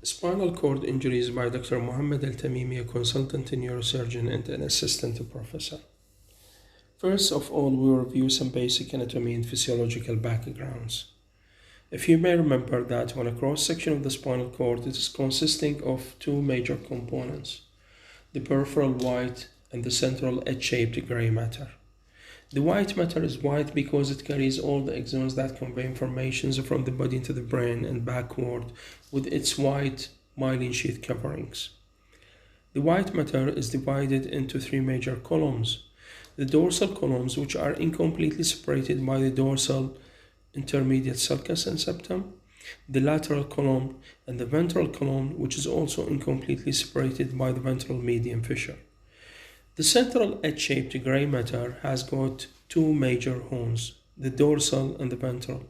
Spinal cord injuries by Dr. Mohammed Al-Tamimi, a consultant neurosurgeon and an assistant professor. First of all, we will review some basic anatomy and physiological backgrounds. If you may remember that when a cross-section of the spinal cord it is consisting of two major components, the peripheral white and the central H-shaped gray matter. The white matter is white because it carries all the axons that convey information from the body into the brain and backward with its white myelin sheath coverings. The white matter is divided into three major columns. The dorsal columns, which are incompletely separated by the dorsal intermediate sulcus and septum, the lateral column, and the ventral column, which is also incompletely separated by the ventral median fissure. The central H-shaped gray matter has got two major horns, the dorsal and the ventral.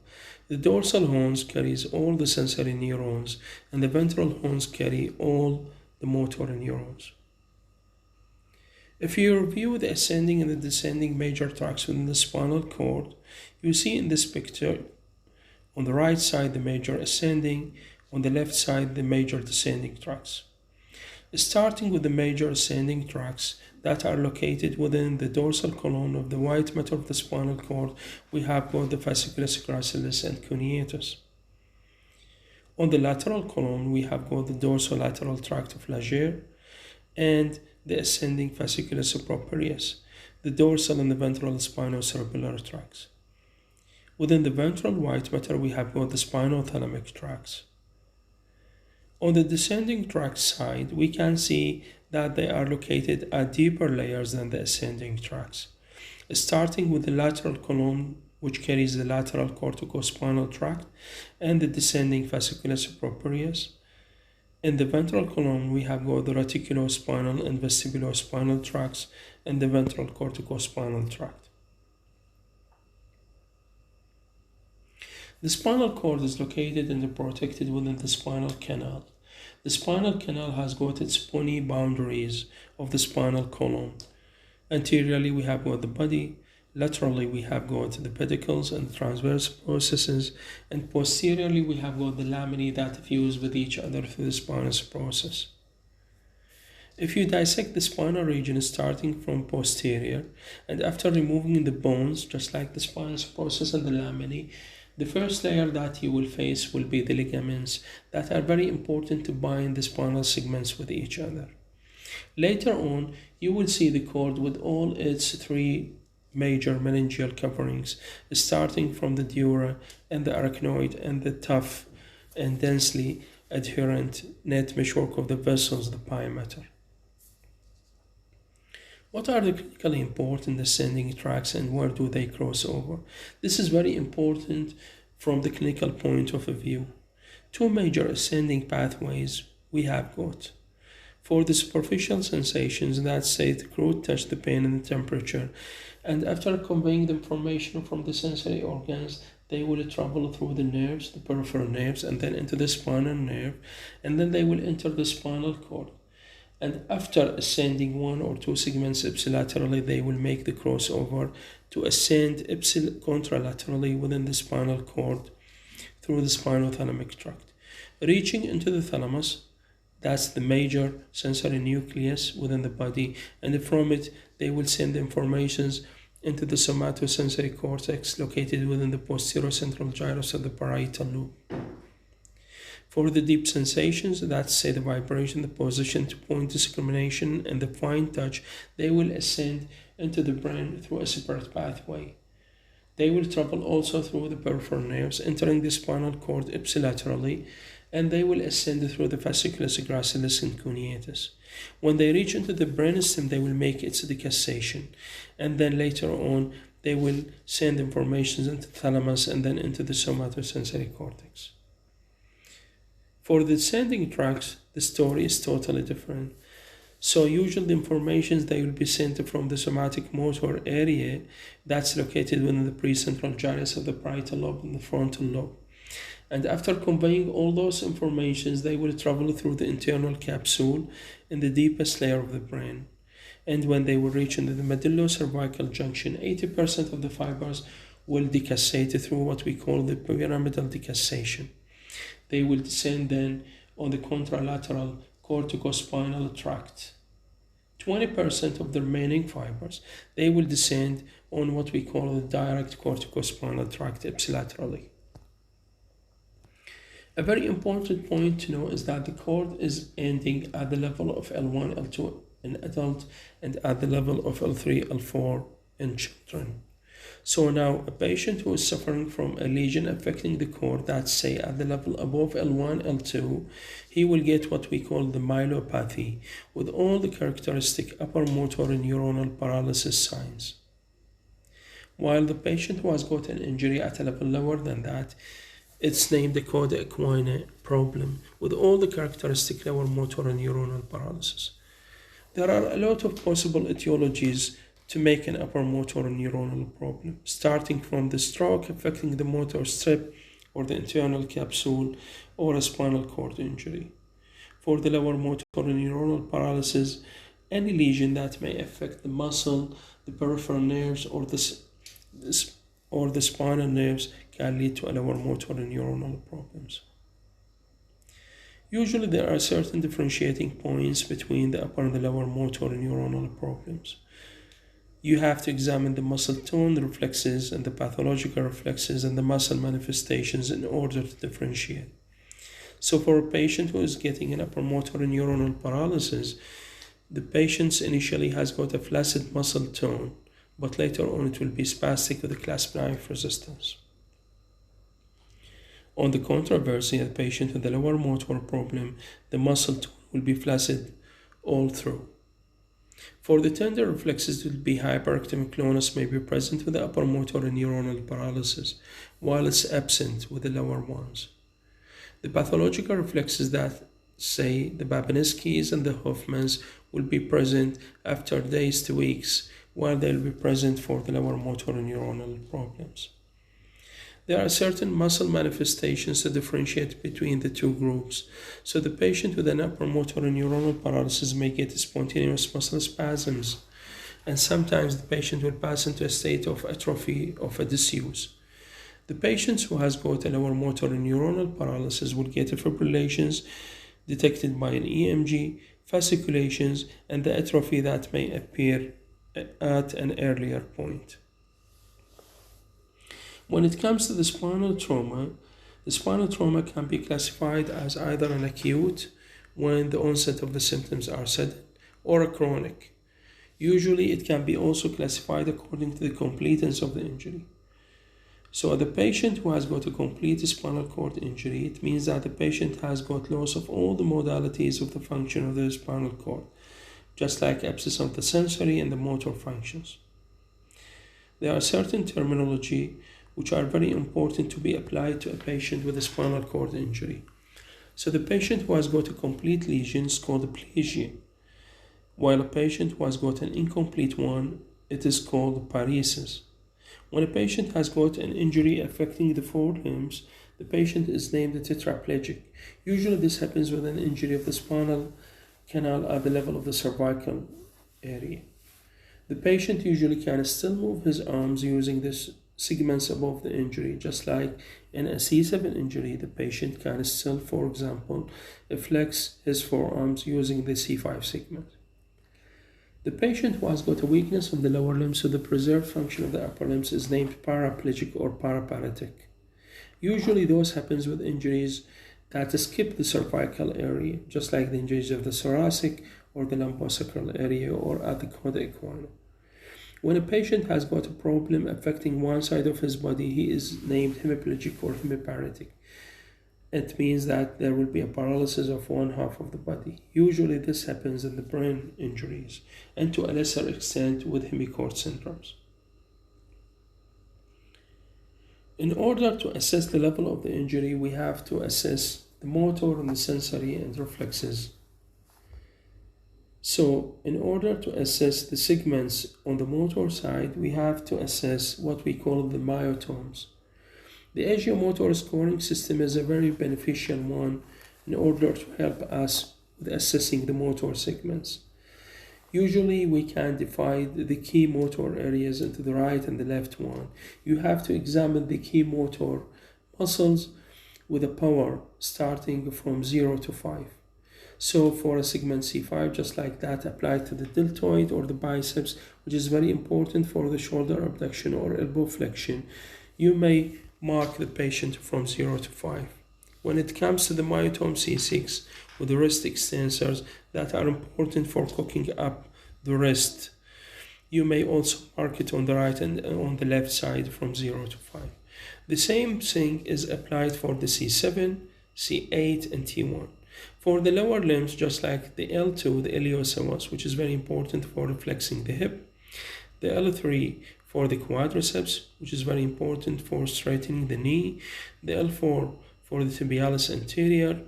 The dorsal horns carries all the sensory neurons, and the ventral horns carry all the motor neurons. If you review the ascending and the descending major tracts within the spinal cord, you see in this picture on the right side the major ascending, on the left side the major descending tracts. Starting with the major ascending tracts that are located within the dorsal column of the white matter of the spinal cord, we have got the fasciculus gracilis and cuneatus. On the lateral column, we have got the dorsolateral tract of Laguerre and the ascending fasciculus properius, the dorsal and the ventral spinocerebellar tracts. Within the ventral white matter, we have got the spinothalamic tracts. On the descending tract side, we can see that they are located at deeper layers than the ascending tracts. Starting with the lateral column, which carries the lateral corticospinal tract, and the descending fasciculus properius. In the ventral column, we have got the reticulospinal and vestibulospinal tracts and the ventral corticospinal tract. The spinal cord is located and protected within the spinal canal. The spinal canal has got its bony boundaries of the spinal column. Anteriorly, we have got the body. Laterally, we have got the pedicles and transverse processes. And posteriorly, we have got the laminae that fuse with each other through the spinous process. If you dissect the spinal region starting from posterior, and after removing the bones, just like the spinous process and the laminae, the first layer that you will face will be the ligaments that are very important to bind the spinal segments with each other. Later on, you will see the cord with all its three major meningeal coverings, starting from the dura and the arachnoid and the tough and densely adherent net meshwork of the vessels, the pia mater. What are the clinically important ascending tracts and where do they cross over? This is very important from the clinical point of view. Two major ascending pathways we have got. For the superficial sensations that say the crude touch, the pain and the temperature, and after conveying the information from the sensory organs, they will travel through the nerves, the peripheral nerves, and then into the spinal nerve, and then they will enter the spinal cord. And after ascending one or two segments ipsilaterally, they will make the crossover to ascend contralaterally within the spinal cord through the spinothalamic tract. Reaching into the thalamus, that's the major sensory nucleus within the body, and from it they will send informations into the somatosensory cortex located within the posterocentral gyrus of the parietal lobe. For the deep sensations, that's say the vibration, the position to point discrimination, and the fine touch, they will ascend into the brain through a separate pathway. They will travel also through the peripheral nerves, entering the spinal cord ipsilaterally, and they will ascend through the fasciculus gracilis and cuneatus. When they reach into the brainstem, they will make its decussation, and then later on, they will send information into the thalamus and then into the somatosensory cortex. For the descending tracts, the story is totally different. So usually the information they will be sent from the somatic motor area that's located within the precentral gyrus of the parietal lobe and the frontal lobe. And after conveying all those informations, they will travel through the internal capsule in the deepest layer of the brain. And when they will reach into the medullocervical junction, 80% of the fibers will decussate through what we call the pyramidal decussation. They will descend then on the contralateral corticospinal tract. 20% of the remaining fibers, they will descend on what we call the direct corticospinal tract ipsilaterally. A very important point to know is that the cord is ending at the level of L1, L2 in adult and at the level of L3, L4 in children. So now a patient who is suffering from a lesion affecting the cord that's say at the level above L1, L2, he will get what we call the myelopathy with all the characteristic upper motor neuronal paralysis signs. While the patient who has got an injury at a level lower than that, it's named the coda equina problem with all the characteristic lower motor neuronal paralysis. There are a lot of possible etiologies to make an upper motor neuronal problem, starting from the stroke affecting the motor strip or the internal capsule or a spinal cord injury. For the lower motor neuronal paralysis, any lesion that may affect the muscle, the peripheral nerves, or the spinal nerves can lead to a lower motor neuronal problems. Usually there are certain differentiating points between the upper and the lower motor neuronal problems. You have to examine the muscle tone, the reflexes, and the pathological reflexes and the muscle manifestations in order to differentiate. So for a patient who is getting an upper motor neuronal paralysis, the patient initially has got a flaccid muscle tone, but later on it will be spastic with a clasp knife resistance. On the controversy, the patient with the lower motor problem, the muscle tone will be flaccid all through. For the tender reflexes, it will be hyperactive clonus may be present with the upper motor neuronal paralysis, while it's absent with the lower ones. The pathological reflexes that say the Babinskis and the Hoffmans will be present after days to weeks, while they'll be present for the lower motor neuronal problems. There are certain muscle manifestations to differentiate between the two groups. So the patient with an upper motor neuronal paralysis may get spontaneous muscle spasms, and sometimes the patient will pass into a state of atrophy of a disuse. The patient who has got a lower motor neuronal paralysis will get fibrillations detected by an EMG, fasciculations, and the atrophy that may appear at an earlier point. When it comes to the spinal trauma can be classified as either an acute, when the onset of the symptoms are sudden, or a chronic. Usually it can be also classified according to the completeness of the injury. So the patient who has got a complete spinal cord injury, it means that the patient has got loss of all the modalities of the function of the spinal cord, just like absence of the sensory and the motor functions. There are certain terminology which are very important to be applied to a patient with a spinal cord injury. So the patient who has got a complete lesion is called a plegia, while a patient who has got an incomplete one, it is called paresis. When a patient has got an injury affecting the four limbs, the patient is named a tetraplegic. Usually this happens with an injury of the spinal canal at the level of the cervical area. The patient usually can still move his arms using this segments above the injury, just like in a C7 injury, the patient can still, for example, flex his forearms using the C5 segment. The patient who has got a weakness of the lower limbs, so the preserved function of the upper limbs, is named paraplegic or paraparetic. Usually those happens with injuries that skip the cervical area, just like the injuries of the thoracic or the lumbosacral area or at the coda equina. When a patient has got a problem affecting one side of his body, he is named hemiplegic or hemiparetic. It means that there will be a paralysis of one half of the body. Usually this happens in the brain injuries and to a lesser extent with hemicord syndromes. In order to assess the level of the injury, we have to assess the motor and the sensory and reflexes. So in order to assess the segments on the motor side, we have to assess what we call the myotomes. The agiomotor scoring system is a very beneficial one in order to help us with assessing the motor segments. Usually we can divide the key motor areas into the right and the left one. You have to examine the key motor muscles with a power starting from 0 to 5. So for a segment C5, just like that, applied to the deltoid or the biceps, which is very important for the shoulder abduction or elbow flexion, you may mark the patient from 0 to 5. When it comes to the myotome C6 with the wrist extensors that are important for cooking up the wrist, you may also mark it on the right and on the left side from 0 to 5. The same thing is applied for the C7, C8, and T1. For the lower limbs, just like the L2, the iliopsoas, which is very important for flexing the hip, the L3 for the quadriceps, which is very important for straightening the knee, the L4 for the tibialis anterior,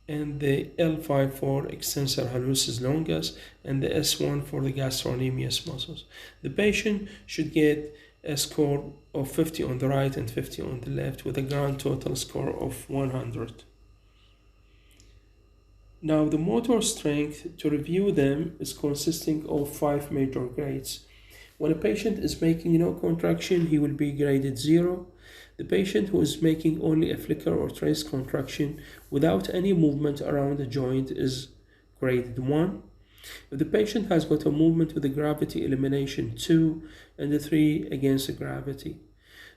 and the L5 for extensor hallucis longus, and the S1 for the gastrocnemius muscles. The patient should get a score of 50 on the right and 50 on the left with a grand total score of 100. Now the motor strength, to review them, is consisting of 5 major grades. When a patient is making no contraction, he will be graded 0. The patient who is making only a flicker or trace contraction without any movement around the joint is graded 1. If the patient has got a movement with a gravity elimination, 2, and the 3 against the gravity.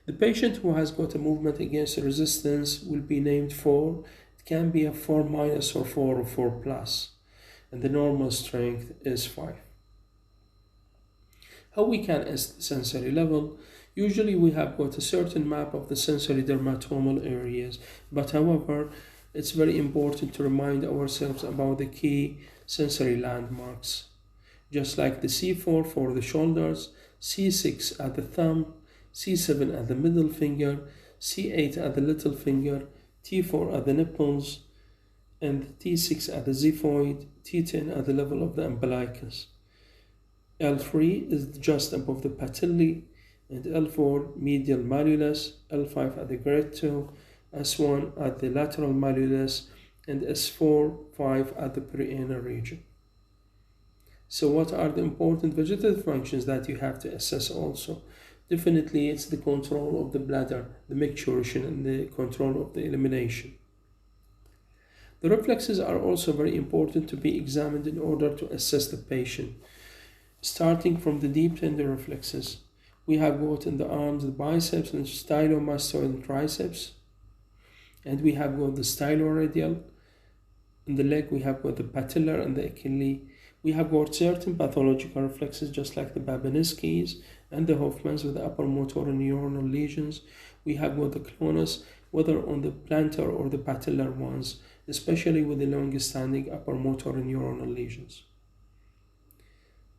The patient who has got a movement against the resistance will be named 4. It can be a 4 minus or 4 or 4 plus, and the normal strength is 5. How we can assess the sensory level? Usually we have got a certain map of the sensory dermatomal areas, but however, it's very important to remind ourselves about the key sensory landmarks. Just like the C4 for the shoulders, C6 at the thumb, C7 at the middle finger, C8 at the little finger, T4 at the nipples, and T6 at the xiphoid, T10 at the level of the umbilicus. L3 is just above the patellae, and L4 medial malleolus, L5 at the great toe, S1 at the lateral malleolus, and S4, 5 at the perianal region. So what are the important vegetative functions that you have to assess also? Definitely it's the control of the bladder, the micturition, and the control of the elimination. The reflexes are also very important to be examined in order to assess the patient. Starting from the deep tender reflexes, we have got in the arms the biceps and stylomastoid and triceps, and we have got the styloradial. In the leg we have got the patellar and the Achilles. We have got certain pathological reflexes just like the Babinski's and the Hoffman's with the upper motor neuronal lesions. We have got the clonus, whether on the plantar or the patellar ones, especially with the long-standing upper motor neuronal lesions.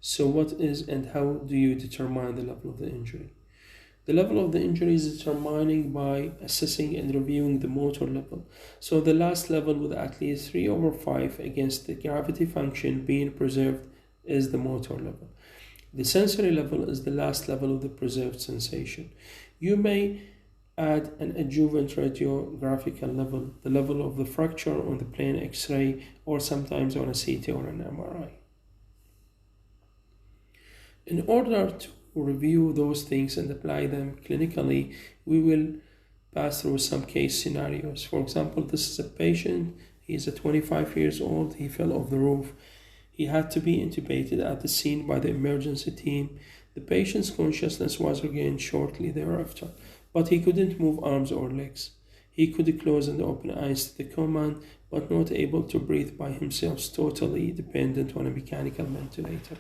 So what is and how do you determine the level of the injury? The level of the injury is determined by assessing and reviewing the motor level. So the last level with at least 3/5 against the gravity function being preserved is the motor level. The sensory level is the last level of the preserved sensation. You may add an adjuvant radiographical level, the level of the fracture on the plain X-ray, or sometimes on a CT or an MRI. In order to review those things and apply them clinically, we will pass through some case scenarios. For example, this is a patient, he is 25 years old, he fell off the roof. He had to be intubated at the scene by the emergency team. The patient's consciousness was regained shortly thereafter, but he couldn't move arms or legs. He could close and open eyes to the command, but not able to breathe by himself, totally dependent on a mechanical ventilator.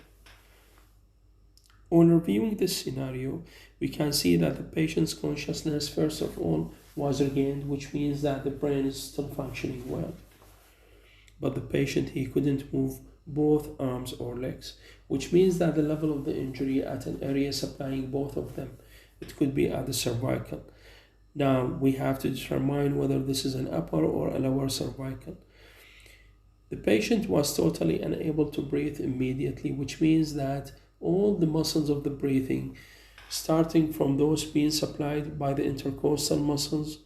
On reviewing this scenario, we can see that the patient's consciousness, first of all, was regained, which means that the brain is still functioning well. But the patient, he couldn't move both arms or legs, which means that the level of the injury at an area supplying both of them, it could be at the cervical. Now, we have to determine whether this is an upper or a lower cervical. The patient was totally unable to breathe immediately, which means that all the muscles of the breathing, starting from those being supplied by the intercostal muscles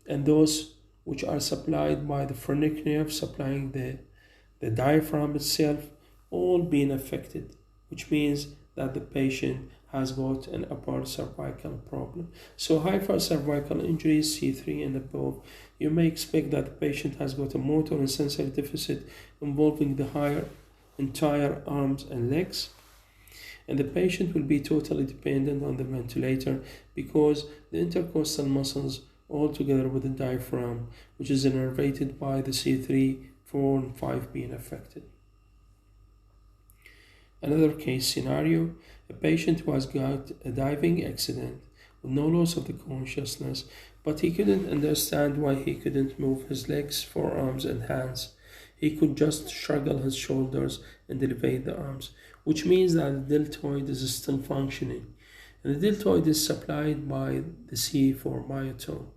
and those which are supplied by the phrenic nerve supplying the diaphragm itself, all being affected, which means that the patient has got an upper cervical problem. So hypercervical injuries C3 and above, you may expect that the patient has got a motor and sensory deficit involving the higher entire arms and legs, and the patient will be totally dependent on the ventilator because the intercostal muscles all together with the diaphragm, which is innervated by the C3, 4 and 5 being affected. Another case scenario, a patient who has got a diving accident with no loss of the consciousness, but he couldn't understand why he couldn't move his legs, forearms and hands. He could just shrug his shoulders and elevate the arms, which means that the deltoid is still functioning. And the deltoid is supplied by the C4 myotone.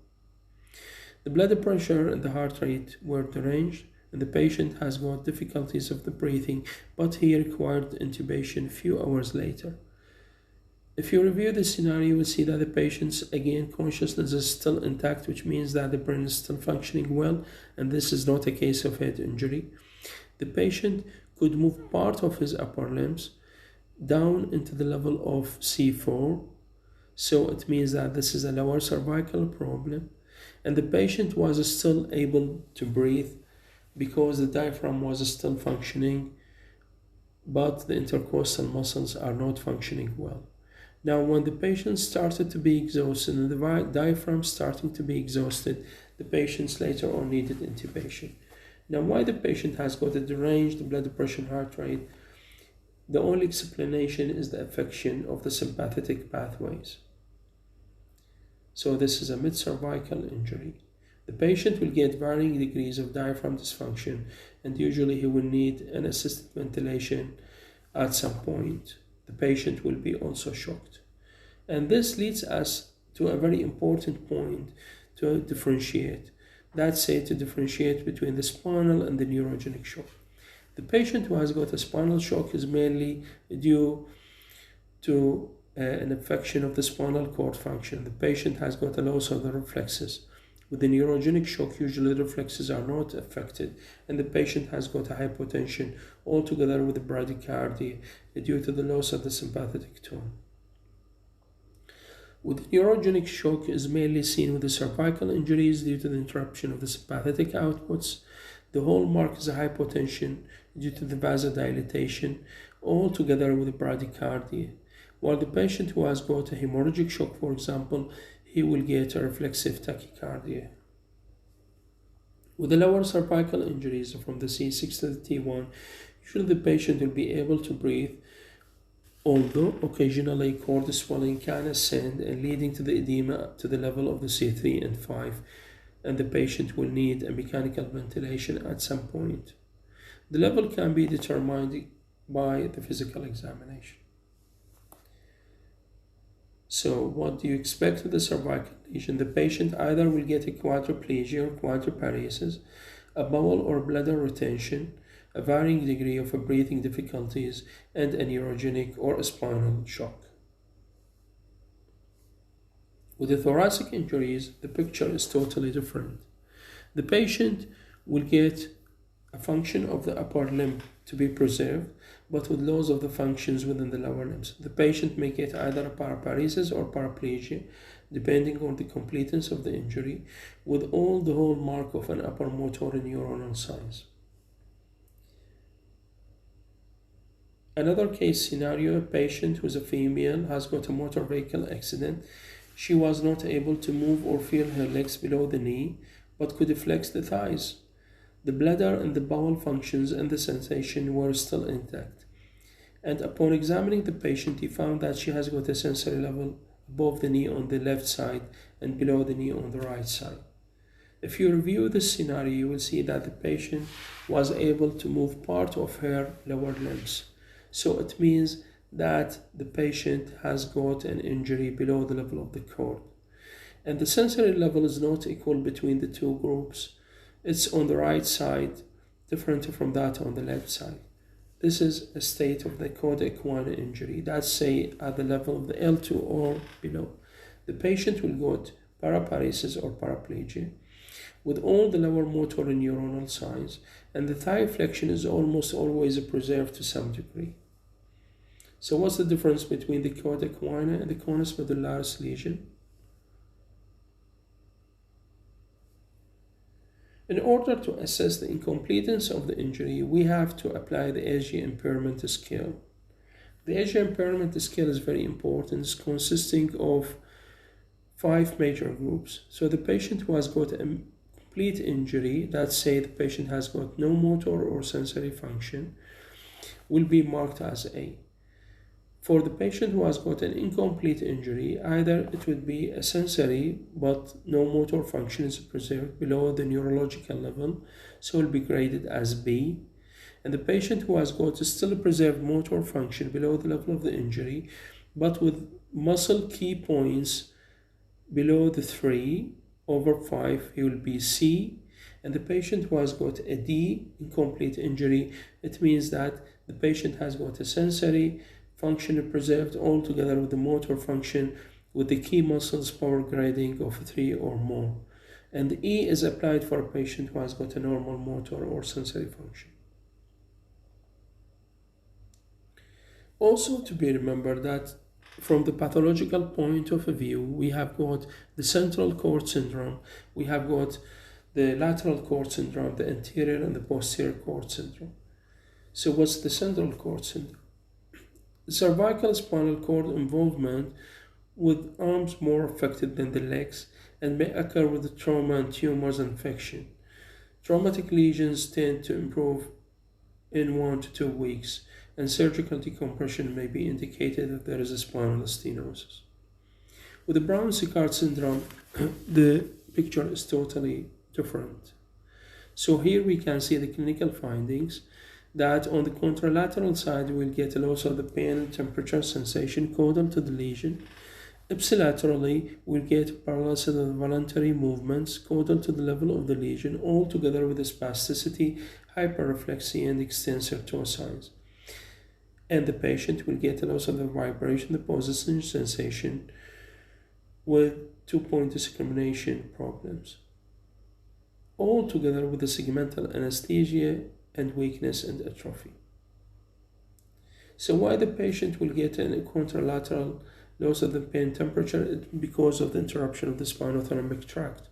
The blood pressure and the heart rate were deranged, and the patient has got difficulties of the breathing, but he required intubation a few hours later. If you review the scenario, you will see that the patient's, again, consciousness is still intact, which means that the brain is still functioning well, and this is not a case of head injury. The patient could move part of his upper limbs down into the level of C4, so it means that this is a lower cervical problem, and the patient was still able to breathe because the diaphragm was still functioning, but the intercostal muscles are not functioning well. Now, when the patient started to be exhausted and the diaphragm starting to be exhausted, the patients later on needed intubation. Now, why the patient has got a deranged blood pressure and heart rate? The only explanation is the affection of the sympathetic pathways. So this is a mid-cervical injury. The patient will get varying degrees of diaphragm dysfunction, and usually he will need an assisted ventilation at some point. The patient will be also shocked. And this leads us to a very important point to differentiate. That's to differentiate between the spinal and the neurogenic shock. The patient who has got a spinal shock is mainly due to an affection of the spinal cord function. The patient has got a loss of the reflexes. With the neurogenic shock, usually the reflexes are not affected, and the patient has got a hypotension altogether with the bradycardia due to the loss of the sympathetic tone. With the neurogenic shock is mainly seen with the cervical injuries due to the interruption of the sympathetic outputs. The hallmark is a hypotension due to the vasodilatation, all together with the bradycardia. While the patient who has got a hemorrhagic shock, for example, he will get a reflexive tachycardia. With the lower cervical injuries from the C6 to the T1, usually the patient will be able to breathe, although occasionally cord swelling can ascend and leading to the edema to the level of the C3 and 5, and the patient will need a mechanical ventilation at some point. The level can be determined by the physical examination. So what do you expect with the cervical lesion? The patient either will get a quadriplegia or quadriparesis, a bowel or bladder retention, a varying degree of breathing difficulties, and a neurogenic or a spinal shock. With the thoracic injuries, the picture is totally different. The patient will get a function of the upper limb to be preserved, but with loss of the functions within the lower limbs. The patient may get either a paraparesis or paraplegia, depending on the completeness of the injury, with all the hallmark of an upper motor neuronal signs. Another case scenario, a patient who is a female has got a motor vehicle accident. She was not able to move or feel her legs below the knee, but could flex the thighs. The bladder and the bowel functions and the sensation were still intact. And upon examining the patient, he found that she has got a sensory level above the knee on the left side and below the knee on the right side. If you review this scenario, you will see that the patient was able to move part of her lower limbs. So it means that the patient has got an injury below the level of the cord. And the sensory level is not equal between the two groups. It's on the right side, different from that on the left side. This is a state of the codic 1 injury. That's say at the level of the L2 or below. The patient will get paraparesis or paraplegia with all the lower motor neuronal signs, and the thigh flexion is almost always preserved to some degree. So what's the difference between the coda equina and the conus medullaris lesion? In order to assess the incompleteness of the injury, we have to apply the AG impairment scale. The AG impairment scale is very important. It's consisting of 5 major groups. So the patient who has got a complete injury, let's say the patient has got no motor or sensory function, will be marked as A. For the patient who has got an incomplete injury, either it would be a sensory but no motor function is preserved below the neurological level, so it will be graded as B. And the patient who has got still preserved motor function below the level of the injury, but with muscle key points below the 3/5, he will be C. And the patient who has got a D, incomplete injury, it means that the patient has got a sensory function preserved all together with the motor function with the key muscles power grading of 3 or more. And E is applied for a patient who has got a normal motor or sensory function. Also to be remembered that from the pathological point of view, we have got the central cord syndrome, we have got the lateral cord syndrome, the anterior and the posterior cord syndrome. So what's the central cord syndrome? The cervical spinal cord involvement with arms more affected than the legs and may occur with the trauma and tumors and infection. Traumatic lesions tend to improve in 1 to 2 weeks, and surgical decompression may be indicated if there is a spinal stenosis. With the Brown-Séquard syndrome, the picture is totally different. So here we can see the clinical findings that on the contralateral side we'll get a loss of the pain and temperature sensation caudal to the lesion. Ipsilaterally, we'll get paralysis of the voluntary movements caudal to the level of the lesion, all together with the spasticity, hyperreflexy, and extensor toe signs. And the patient will get a loss of the vibration, the position sensation, with 2-point discrimination problems, all together with the segmental anesthesia and weakness and atrophy. So why the patient will get a contralateral loss of the pain temperature? Because of the interruption of the spinothalamic tract.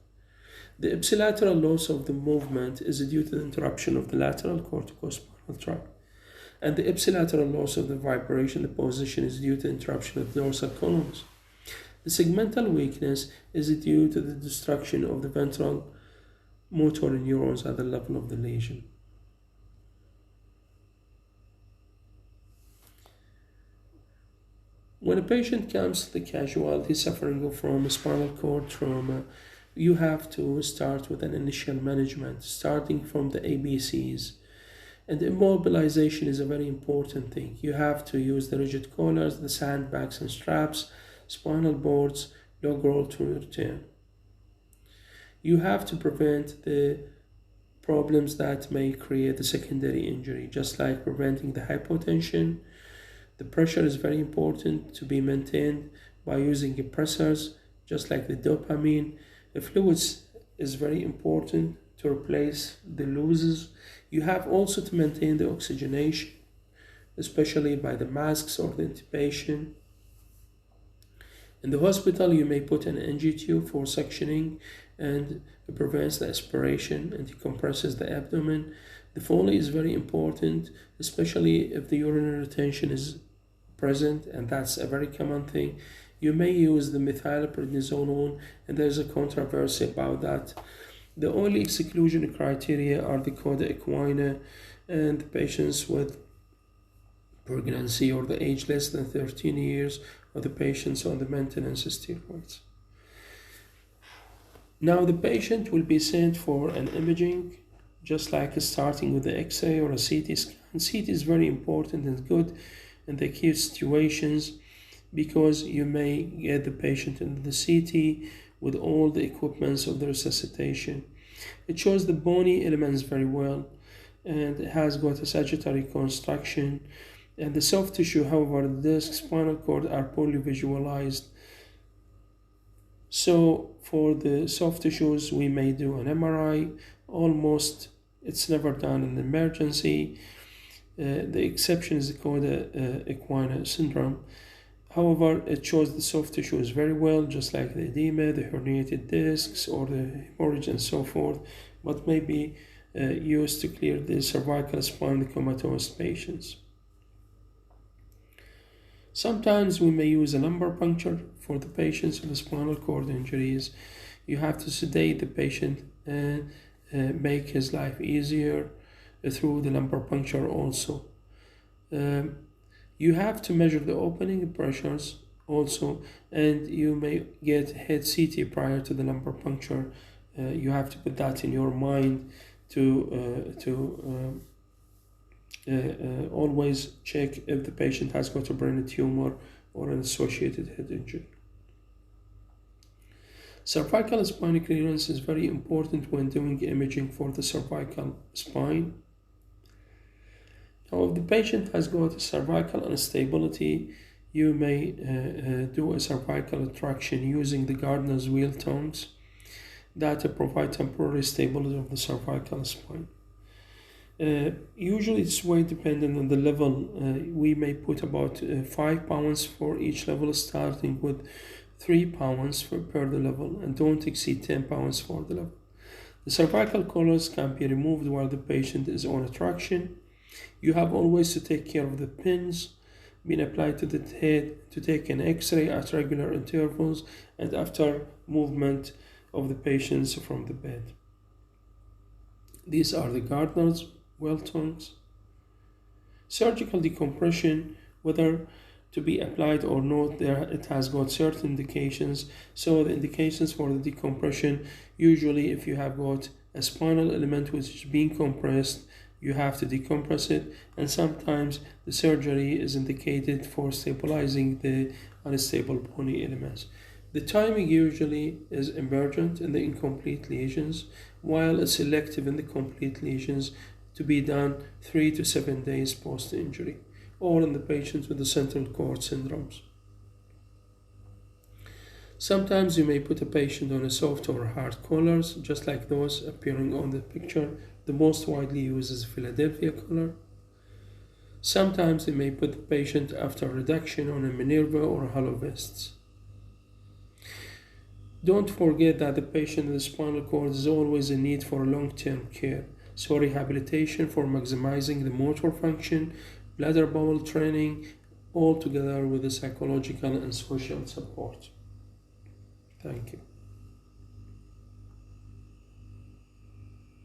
The ipsilateral loss of the movement is due to the interruption of the lateral corticospinal tract. And the ipsilateral loss of the vibration, the position, is due to the interruption of the dorsal columns. The segmental weakness is due to the destruction of the ventral motor neurons at the level of the lesion. When a patient comes to the casualty suffering from spinal cord trauma, you have to start with an initial management, starting from the ABCs. And immobilization is a very important thing. You have to use the rigid collars, the sandbags and straps, spinal boards, log roll to return. You have to prevent the problems that may create a secondary injury, just like preventing the hypotension. The pressure is very important to be maintained by using pressors, just like the dopamine. The fluids is very important to replace the losses. You have also to maintain the oxygenation, especially by the masks or the intubation. In the hospital, you may put an NG tube for suctioning, and it prevents the aspiration and decompresses the abdomen. The Foley is very important, especially if the urinary retention is present, and that's a very common thing. You may use the methylprednisolone, and there's a controversy about that. The only exclusion criteria are the coda equina and the patients with pregnancy or the age less than 13 years, or the patients on the maintenance steroids. Now the patient will be sent for an imaging, just like starting with the X-ray or a CT scan. CT is very important and good in the acute situations because you may get the patient in the CT with all the equipments of the resuscitation. It shows the bony elements very well, and it has got a sagittary construction, and the soft tissue, however, the disc, spinal cord are poorly visualized. So for the soft tissues, we may do an MRI. Almost, it's never done in emergency. The exception is called equine syndrome. However, it shows the soft tissues very well, just like the edema, the herniated discs, or the hemorrhage, and so forth, but may be used to clear the cervical spine in comatose patients. Sometimes we may use a lumbar puncture for the patients with spinal cord injuries. You have to sedate the patient and make his life easier through the lumbar puncture also. You have to measure the opening pressures also, and you may get head CT prior to the lumbar puncture. You have to put that in your mind to always check if the patient has got a brain tumor or an associated head injury. Cervical spine clearance is very important when doing imaging for the cervical spine. Now, if the patient has got cervical instability, you may do a cervical traction using the Gardner's wheel tongues that provide temporary stability of the cervical spine. Usually it's weight dependent on the level. We may put about 5 pounds for each level, starting with 3 pounds per the level, and don't exceed 10 pounds for the level. The cervical collars can be removed while the patient is on a traction. You have always to take care of the pins being applied to the head, to take an x-ray at regular intervals and after movement of the patients from the bed. These are the Gardner's wheel tongues. Surgical decompression, whether to be applied or not, it has got certain indications. So the indications for the decompression, usually if you have got a spinal element which is being compressed, you have to decompress it, and sometimes the surgery is indicated for stabilizing the unstable bony elements. The timing usually is emergent in the incomplete lesions, while it's selective in the complete lesions, to be done 3 to 7 days post-injury, or in the patients with the central cord syndromes. Sometimes you may put a patient on a soft or hard collars, just like those appearing on the picture. The most widely used is Philadelphia collar. Sometimes they may put the patient after reduction on a Minerva or hollow vests. Don't forget that the patient with the spinal cord is always in need for long-term care, so rehabilitation for maximizing the motor function, bladder bowel training, all together with the psychological and social support. Thank you.